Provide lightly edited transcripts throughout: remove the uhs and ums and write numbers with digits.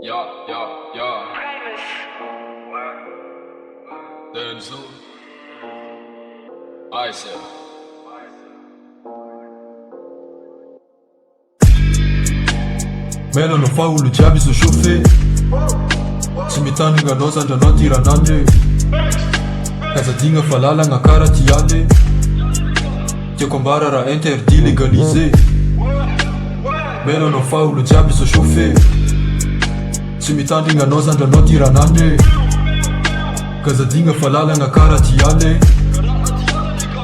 Ja. Denzel. Isaac. Mela no faulu jiaby izy chauffe. Tsy mitandrina anao zandry anao tiranandry. Kazadigna fa lalagna kara tiale. Tiako ambara raha interdit légalisé. Mela no faulu jiaby izy chauffe. Tsy mitandrina anao zandry anao tiranandry. Kazadigna fa lalagna kara tiale.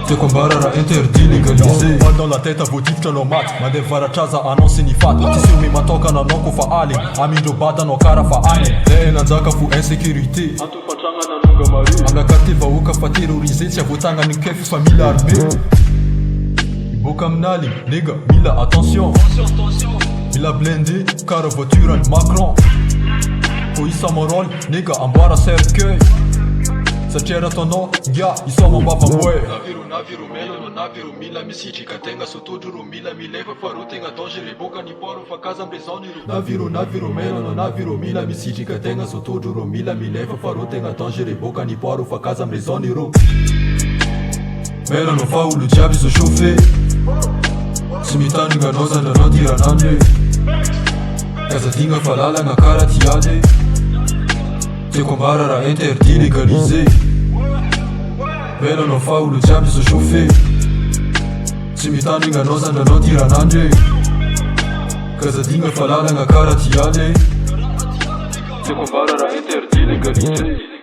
Tiako ambara raha interdit légalisé. Dans la tête voatifitra anao maty. Mandeha varatraza anao sy ny faty. Tsisy omi matokana anao kofa aly. Amindreo bata anao kara fa agny. Le nanjaka fo insécurité. Amina quartier vahoaka fa terrorisé. Tsy avoatagna ny kefy fa mila armé. Boka aminaly nigga mila attention. Mila blindé kara voiture any Macron. Ko isa morol nigga amboara cercueil. Satria raha ataonao ngia isoma ambava moe. Naviro melo naviro mila misitrika tegna sotodro ro mila milefa fa ro tegna dangereux boka ny poro fa kaza amrezao ny ro. Naviro melo naviro mila misitrika tegna sotodro ro mila milefa fa ro tegna dangereux boka ny poro fa kaza amrezao ny ro. Mela no faulu jiaby izy chauffe. Tsy mitandrina anao zandry anao tiranandry. Kazadigna fa lalagna kara tiale. Tiako ambara raha interdit légalisé. Mela no faulu jiaby izy chauffe. Tsy mitandrina anao zandry anao tiranandry. Kazadigna fa lalagna kara tiale. Tiako ambara raha interdit légalisé.